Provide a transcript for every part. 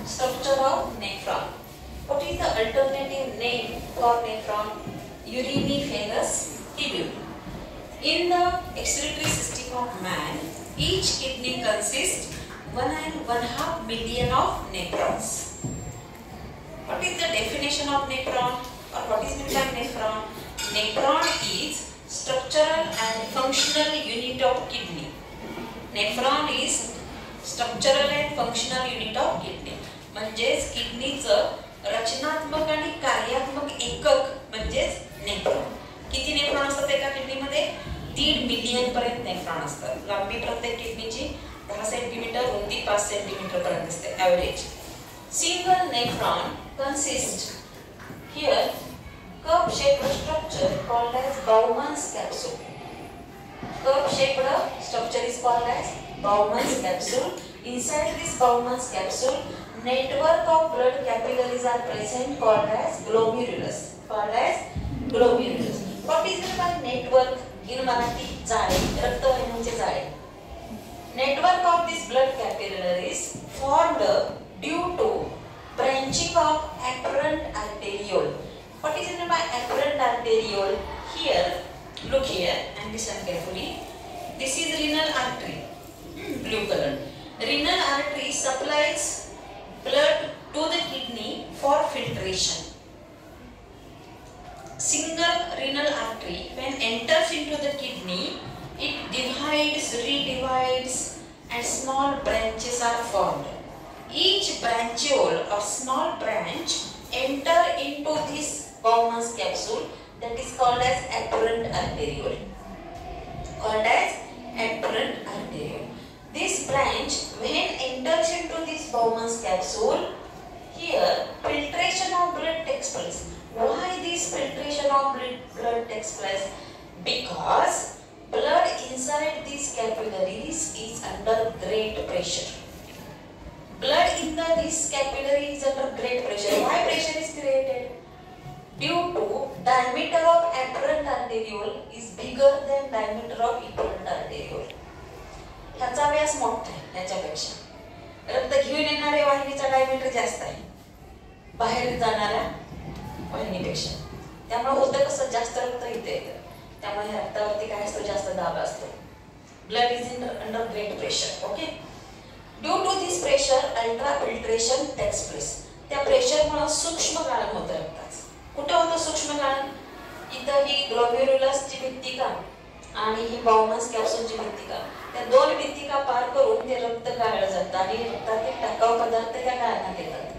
Structure of nephron. What is the alternative name for nephron? Uriniferous tubule. In the excretory system of man, each kidney consists 1.5 million of nephrons. What is the definition of nephron, or what is meant by nephron? Nephron is structural and functional unit of kidney. Nephron is structural and functional unit of kidney. म्हणजेच किडनीचं रचनात्मक आणि कार्यात्मक एकक म्हणजेच nephron. किती nephron असतात एका किडनीमध्ये? 3 million पर्यंत नेफ्रॉन असतात. लांबी प्रत्येक किडनीची 10 सेंटीमीटर, रुंदी 5 सेंटीमीटर पर्यंत असते average. Single nephron consists here cup shaped structure called as Bowman's capsule. Cup shaped structure is called as Bowman's capsule. Inside this Bowman's capsule, network of blood capillaries are present called as glomerulus. Called as glomerulus. What is meant by network in Marathi? जाळे, रक्तवाहिन्यांचे जाळे. Network of these blood capillaries formed due to branching of afferent arteriole. What is meant by afferent arteriole? Here, look here and listen carefully. This is renal artery, blue color. Renal artery supplies blood to the kidney for filtration. Single renal artery, when enters into the kidney, it divides, redivides, and small branches are formed. Each branchiole or small branch enter into this Bowman's capsule, that is called as afferent arteriole. Called as afferent arteriole. This branch, when enters into this Bowman's capsule, here filtration of blood takes place. Why this filtration of blood takes place? Because blood inside these capillaries is under great pressure. Blood in this capillary is under great pressure. Why pressure is created? Due to diameter of afferent arteriole is bigger than diameter of efferent arteriole. ह्याचा व्यास मोठा आहे ह्याच्यापेक्षा. रक्त घेऊन येणाऱ्या वाहिनीचा diameter जास्त आहे बाहेर जाणाऱ्या वाहिनीपेक्षा. त्यामुळे होतं कसं, जास्त रक्त इथे येतं, त्यामुळे ह्या रक्तावरती काय असतो, जास्त दाब असतो. Blood is under great pressure. Okay. Due to this pressure ultrafiltration takes place. त्या प्रेशरमुळे सूक्ष्म गाळण होतं रक्ताचं. कुठं होतं सूक्ष्म गाळण? इथं ही ग्लोमेरुलसची भित्तिका आणि ही बाउमन्स कॅप्सूलची भित्तिका, त्या दोन भित्तिका पार करून ते रक्त गाळलं जातं आणि रक्तातील टाकाऊ पदार्थ त्या गाळण्यात येतात.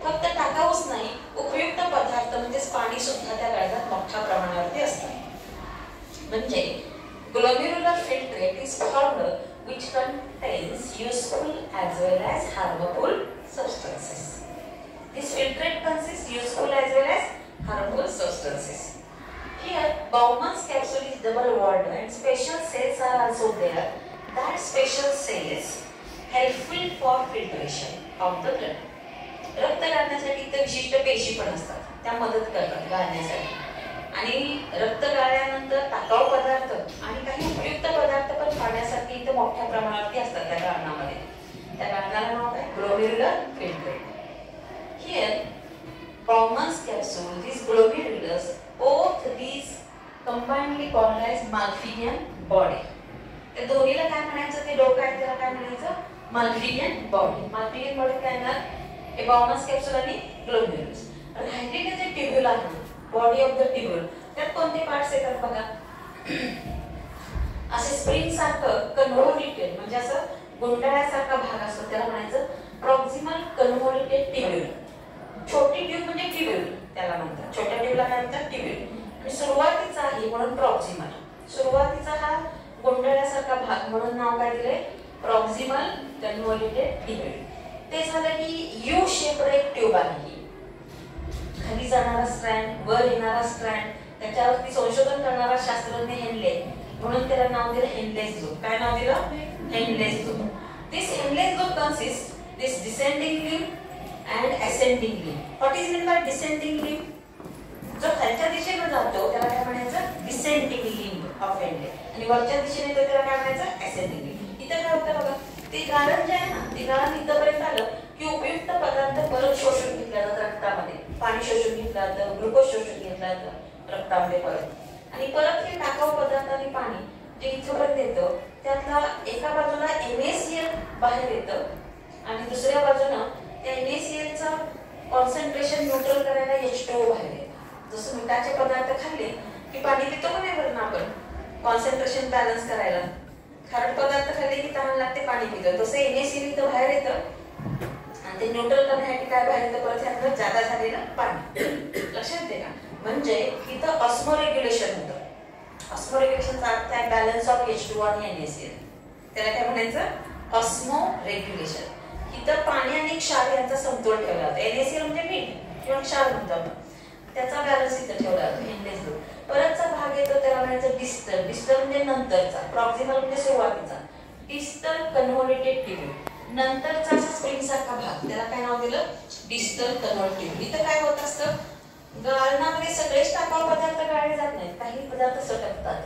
फक्त टाकाऊच नाही, उपयुक्त पदार्थ म्हणजेच पाणी सुद्धा त्या गाळण्यात मोठ्या प्रमाणावरती असतं. म्हणजे glomerular filtrate is formed which contains useful as well as harmful substances. This filtrate consists useful as well as harmful substances. Here, Bowman's capsule is double walled and special cells are also there. That special cells helpful for filtration of the blood. रक्त गाळण्यासाठी इतर विशिष्ट पेशी पण असतात, त्या मदत करतात गाळण्यासाठी. आणि रक्त गाळल्यानंतर टाकाऊ पदार्थ आणि काही उपयुक्त पदार्थ पण काढण्यासाठी इथे मोठ्या प्रमाणावरती असतात त्या गाळणामध्ये. त्या गाळणाला नाव काय? Glomerular filtrate. Here, Bowman's capsule, these glomerulus, both these combinedly called as Malpighian body. ते दोन्हीला काय म्हणायचं? ते डोकं आहे त्याला काय म्हणायचं? Malpighian body. Malpighian body काय ना? हे Bowman's capsule आणि glomerulus. राहिलेले जे ट्यूब्यूल आहे, बॉडी ऑफ द ट्यूब्यूल, त्यात कोणते पार्ट्स येतात बघा. असे स्प्रिंग सारखं कन्व्होल्युटेड, म्हणजे असं गुंडाळ्यासारखा भाग असतो, त्याला म्हणायचं प्रॉक्सिमल कन्व्होल्युटेड ट्यूब्यूल. छोटी ट्यूब म्हणजे ट्यूब्यूल त्याला म्हणतात. छोट्या ट्यूबला काय म्हणतात? ट्यूब्यूल. आणि सुरुवातीचा आहे म्हणून प्रॉक्सिमल. सुरुवातीचा हा गुंडाळ्यासारखा भाग म्हणून नाव काय दिले? Proximal convoluted tubule. ते झालं की यू शेप्ड एक ट्यूब आहे. खाली जाणारा स्ट्रँड, वर येणारा स्ट्रँड, त्याच्यावरती संशोधन करणारा शास्त्रज्ञ हेनले, म्हणून त्याला नाव दिलं हेनलेस लूप. काय नाव दिलं? Henle's loop. This Henle's loop consists this descending limb and ascending limb. What is meant by descending limb? जो खालच्या दिशेने जातो त्याला काय म्हणायचं? डिसेंडिंग लिंब ऑफ हेनले. आणि वरच्या दिशेने येतो त्याला काय म्हणायचं? असेंडिंग लिंब. इथं काय होतं बघा, ते गाळण जे आहे ना, ते गाळण इथपर्यंत आलं की उपयुक्त शोषून घेतलं जातं रक्तामध्ये, पाणी शोषून घेतलं जातं, ग्लुकोज शोषून घेतलं जातं रक्तामध्ये परत, आणि परत हे टाकाऊ पदार्थ आणि पाणी जे इथपर्यंत येतं त्यातला एका बाजूला NaCl बाहेर येतं आणि दुसऱ्या बाजूनं त्या NaClचं कॉन्सन्ट्रेशन न्यूट्रल करायला H2O बाहेर येतं. जसं मिठाचे पदार्थ खाल्ले की पाणी पितो का नाही बरं आपण कॉन्सन्ट्रेशन बॅलन्स करायला, खारट पदार्थ खाल्ले की तहान लागते पाणी पितो, तसं NaCl इथं बाहेर येतं आणि ते न्यूट्रल करण्यासाठी काय बाहेर येतं परत ह्यातलं जादा झालेलं पाणी. लक्षात येते का? म्हणजे इथं ऑस्मोरेग्युलेशन होतं. ऑस्मोरेग्युलेशनचा अर्थ आहे बॅलन्स ऑफ H2O आणि NaCl. त्याला काय म्हणायचं? ऑस्मोरेग्युलेशन. इथं पाणी आणि क्षार यांचा समतोल ठेवला जातो. NaCl म्हणजे मीठ किंवा क्षार म्हणतो आपण, त्याचा बॅलन्स इथं ठेवला जातो एनलेस लूप. परतचा भाग येतो त्याला म्हणायचं डिस्टल. डिस्टल म्हणजे नंतरचा, प्रॉक्सिमल म्हणजे सुरुवातीचा. डिस्टल कन्व्होल्युटेड टिब्यूल, नंतरचा स्प्रिंग सारखा भाग, त्याला काय नाव दिलं? Distal convoluted tubule. इथं काय होत असतं? गाळणामध्ये सगळेच टाकाऊ पदार्थ गाळले जात नाहीत, काही पदार्थ सटकतात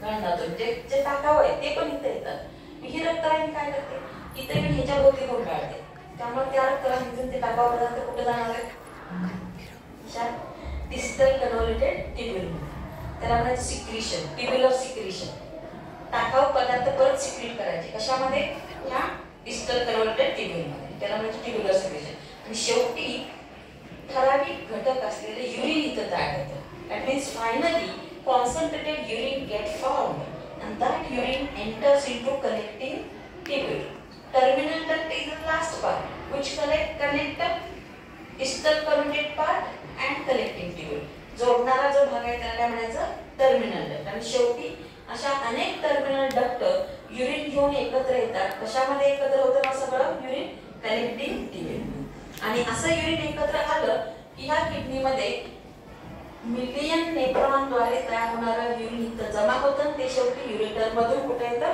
गाळणातून, जे टाकाऊ आहे ते पण इथे येतात. ही रक्तवाहिनी काय करते? इथे मी ह्याच्या भोवती गुंडाळते, त्यामुळे त्या रक्तवाहिनीतून ते टाकाऊ पदार्थ कुठे जाणार आहेत? Distal convoluted tubule. त्याला म्हणायचं सिक्रीशन, ट्युब्युलर सिक्रीशन. टाकाऊ पदार्थ परत सिक्रीट करायचे कशामध्ये? या डिस्टल कन्व्होल्युटेड टिब्यूलमध्ये, त्याला म्हणायचं ट्युब्युलर सिक्रीशन. आणि शेवटी ठराविक घटक असलेले युरिन इथं तयार होतं. That means finally concentrated urine get formed and that urine enters into collecting tubule. Terminal duct is the last part which connect the distal colluted part and collecting tubule. जोडणारा जो भाग आहे त्याला काय म्हणायचं? Terminal duct. आणि शेवटी अशा अनेक टर्मिनल डक्ट युरिन घेऊन एकत्र येतात. कशामध्ये एकत्र होतं ना सगळं? Urine collecting tubule. आणि असं युरिन एकत्र आलं की ह्या किडनीमध्ये मिलियन नेफ्रॉनद्वारे तयार होणारं युरिन इथं जमा होतं. ते शेवटी युरेटर मधून कुठे येतं?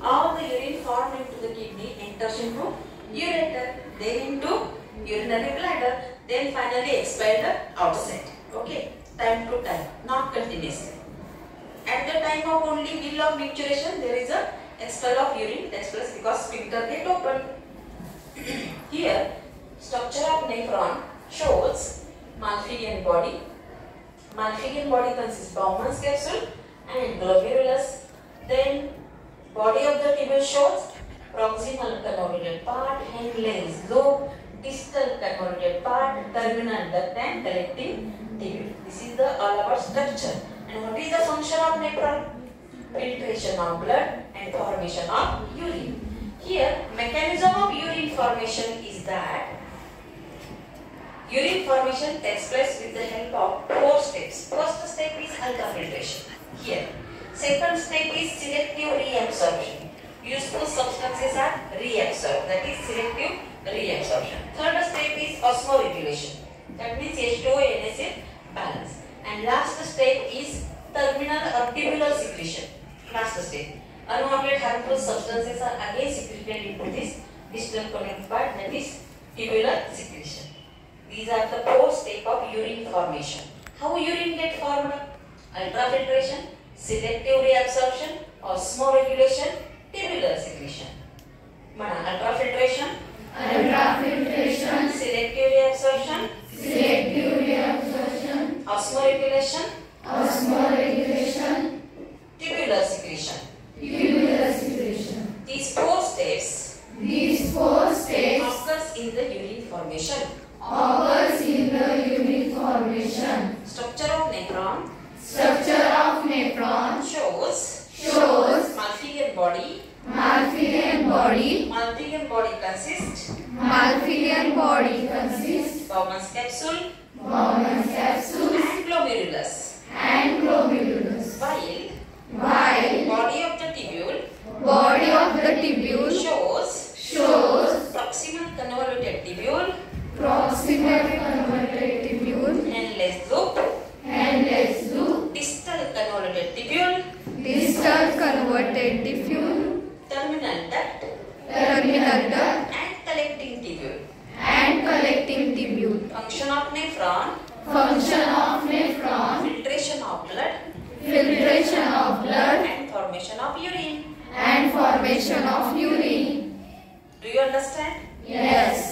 All the urine form into the kidney enters into ureter, then into urinary bladder, then finally expelled outside. Okay, time to time, not continuously. At the time of only will of micturition, there is a expel of urine takes place because sphincter get open. Here, structure of nephron shows Malpighian body. Malpighian body consists Bowman's capsule and glomerulus. Then, body of the tubule shows proximal convoluted part, Henle's lobe, distal convoluted part, terminal duct and collecting tubule. This is the all about structure. And what is the function of nephron? Filtration of blood and formation of urine. Here, mechanism of urine formation is that urine formation takes place with the help of 4 steps. First step is ultrafiltration. Here, second step is selective reabsorption. Useful substances are reabsorbed, that is selective reabsorption. Third step is osmoregulation, that means H2O NaCl balance. And last step is terminal or tubular secretion. Last step, unwanted harmful substances are again secreted into this distal connecting part, that is tubular secretion. These are the 4 steps of urine formation. How urine get formed? Ultrafiltration, selective reabsorption, osmoregulation, tubular secretion. Mana ultrafiltration, selective reabsorption, osmoregulation, tubular secretion. These 4 steps occurs in the urine formation. Structure of nephron shows Malpighian body. Malpighian body consists Bowman's capsule and glomerulus. While body of the tubule shows proximal convoluted tubule, Henle's loop, distal convoluted tubule, terminal duct, and collecting tubule. Function of nephron, filtration of blood, and formation of urine. Do you understand? Yes.